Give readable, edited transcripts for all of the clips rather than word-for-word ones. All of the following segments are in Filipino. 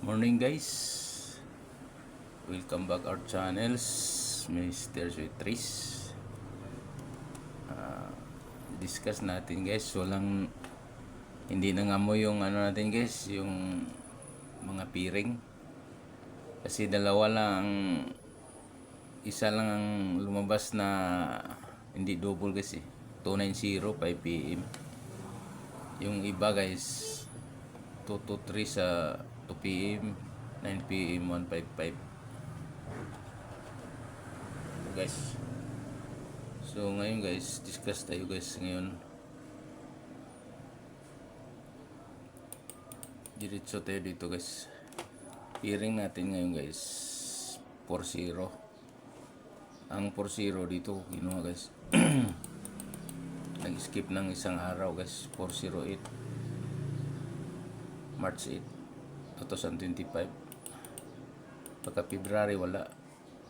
Morning guys, welcome back our channels, Mr. Sweetris. Discuss natin guys, hindi nangamoy yung ano natin guys, yung mga piring. Kasi dalawa lang, isa lang ang lumabas na hindi double guys 290 5 p.m. Yung iba guys 223 sa 2 p.m. 9 p.m. 155 guys. So ngayon guys, discuss tayo guys ngayon. Diretso tayo dito guys. Hearing natin ngayon guys 40. Ang 40 dito kinuha guys. Nag-skip ng isang araw guys. 408 March 8 2025. Pagka February wala.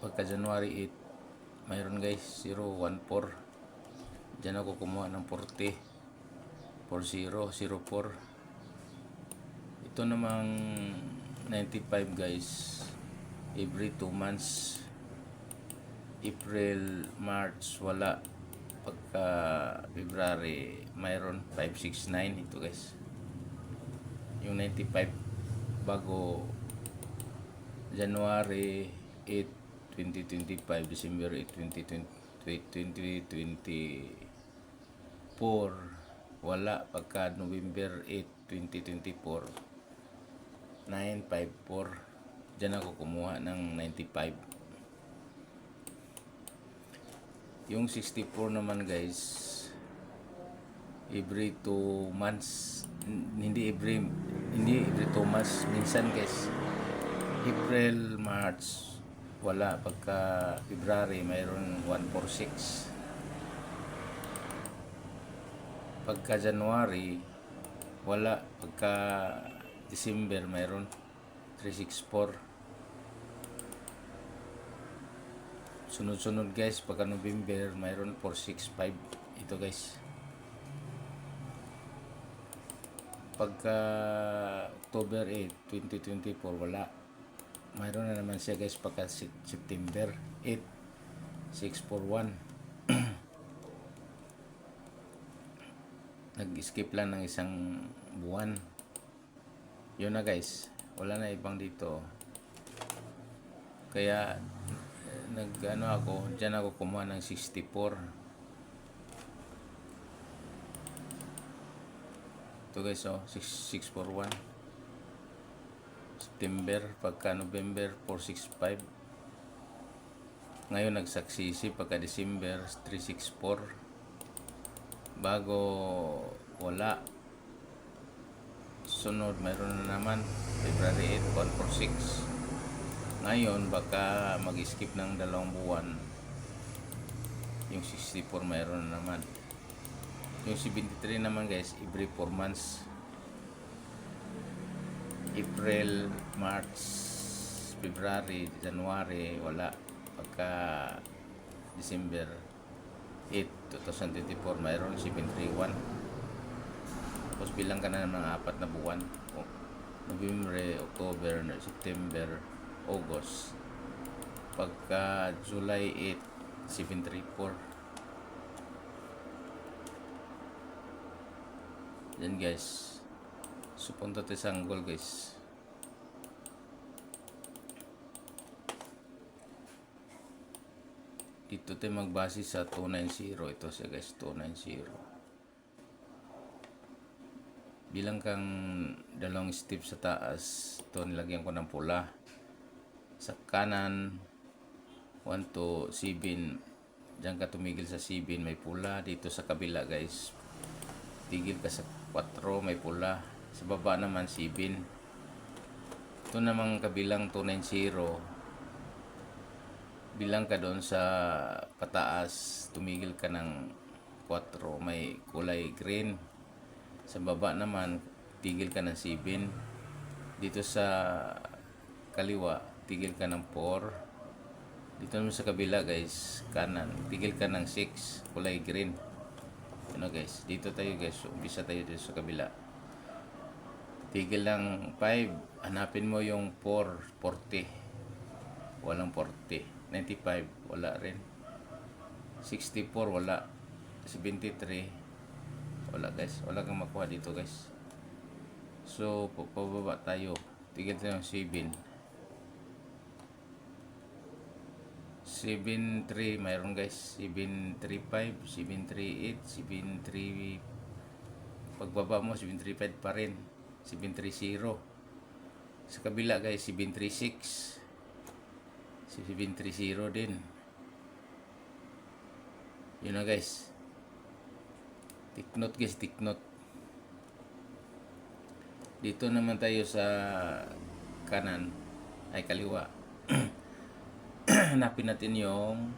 Pagka January 8 mayroon guys 014. Diyan ako kumuha ng 40 4004. Ito namang 95 guys every 2 months. April, March wala. Pagka February mayroon 569. Ito guys yung 95 bago January 8 2025, December 8 2024 wala. Pagka November 8 2024 954. Diyan ako kumuha ng 95. Yung 64 naman guys every 2 months. Hindi every 2 months, minsan guys April, March wala. Pagka February mayroon 146. Pagka January wala. Pagka December mayroon 364. Sunod-sunod guys. Pagka November mayroon 465. Ito guys. Pagka October 8 2024 wala. Mayroon na naman siya guys pagka September 8 641. Nag-skip lang ng isang buwan. Yun na guys, wala na ibang dito. Kaya diyan ako kumuha ng 64. Ito guys 641. September, pagka November 465. Ngayon nagsaksisi pagka December 364. Bago wala. Sunod mayroon na naman February 8 146. Ngayon baka mag-skip ng 2 buwan. Yung 64 mayroon na naman. Yung 73 naman guys every 4 months. April, March, February, January wala. Pagka December 8 2024 mayroon 731. Tapos bilang ka na ng mga 4 na buwan. November, October, September, August. Pagka July 8 734. Yan guys. So punta tayo sa angle guys. Dito tayo magbase sa 290. Ito siya guys 290. Bilang kang 2 step sa taas. Ito nilagyan ko ng pula. Sa kanan 1 to 7. Diyan ka tumigil sa 7 may pula. Dito sa kabila guys tigil ka sa 4 may pula. Sa baba naman 7. Ito namang kabilang 290. Bilang ka doon sa pataas, tumigil ka ng 4 may kulay green. Sa baba naman tigil ka ng 7. Dito sa kaliwa tigil ka ng 4. Dito naman sa kabila guys kanan tigil ka ng 6 kulay green. Ano guys, dito tayo guys, umpisa tayo dito sa kabila. Tigil ng 5, hanapin mo yung 4, 40. Walang 40. 95, wala rin. 64, wala. 73, wala guys. Wala kang makuha dito guys. So, pababa tayo. Tigil tayo ng 7. 7-3 mayroon guys. 7-3-5, 7-3-8, 7-3. Pagbaba mo 7-3-5 pa rin. 7-3-0. Sa kabila guys 7-3-6, 7-3-0 din. Yun na guys. Take note guys, take note. Dito naman tayo sa kanan ay kaliwa. Hanapin natin yung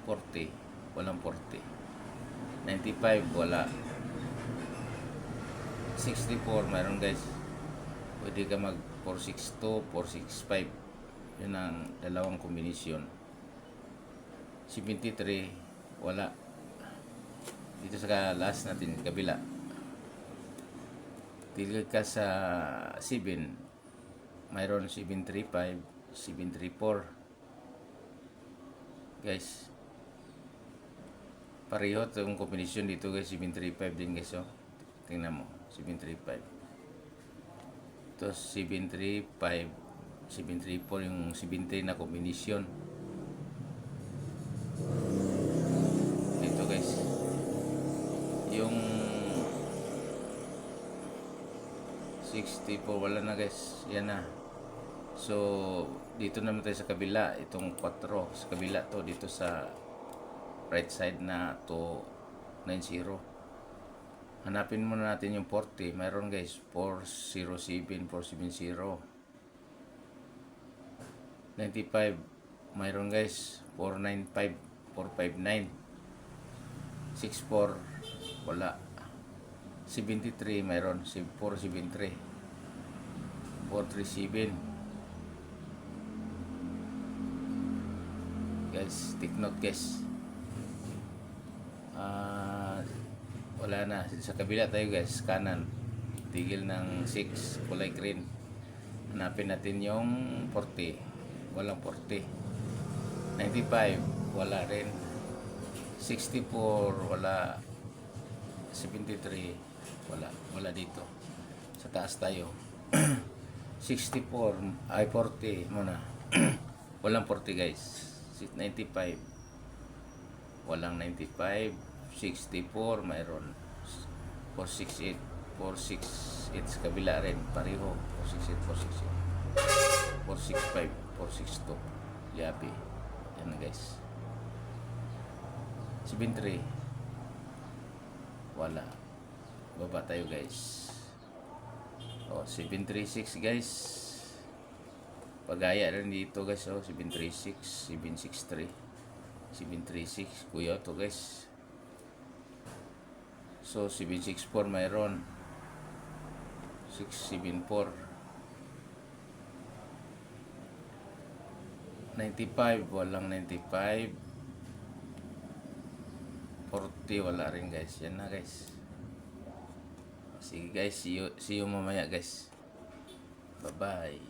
40. Walang 40. 95, wala. 64, mayroon guys. Pwede ka mag 462, 465. Yun ang dalawang kombinasyon. 73, wala. Dito sa last natin, kabila. Tigil ka sa 7. Mayroon 735, 734. Guys. Pareho itong kombinasyon dito guys. 735 din guys. Oh. Tingnan mo. 735. Ito 735. 734 yung 73 na kombinasyon. Dito guys. Yung 64 wala na guys. Yan na. So dito naman tayo sa kabila. Itong 4 sa kabila to. Dito sa right side na to 90. Hanapin muna natin yung 40. Mayroon guys. 407, 470. 95. Mayroon guys. 495, 459. 64. Wala. 73 mayroon. 473. 437. Guys, take note guys. Wala na. Sa kabila tayo guys. Kanan. Tigil ng 6. Kulay green. Hanapin natin yung 40. Walang 40. 95. Wala rin. 64. Wala. 73. Wala. Wala dito. Sa taas tayo. 64. Ay 40 muna. Walang 40 guys. 95. Walang 95. 64 mayroon. 468. 468 sa kabila rin. Pareho. 468, 468. 465. 462. Yapi. Yan guys. 73. Wala. Baba tayo guys. 736 guys. Pagaya rin dito guys. 736. 763. 736. Kuya to guys. So 764 mayroon. 674. 95. Walang 95. 40. Wala rin guys. Yan na guys. Sige guys. See you mamaya guys. Bye bye.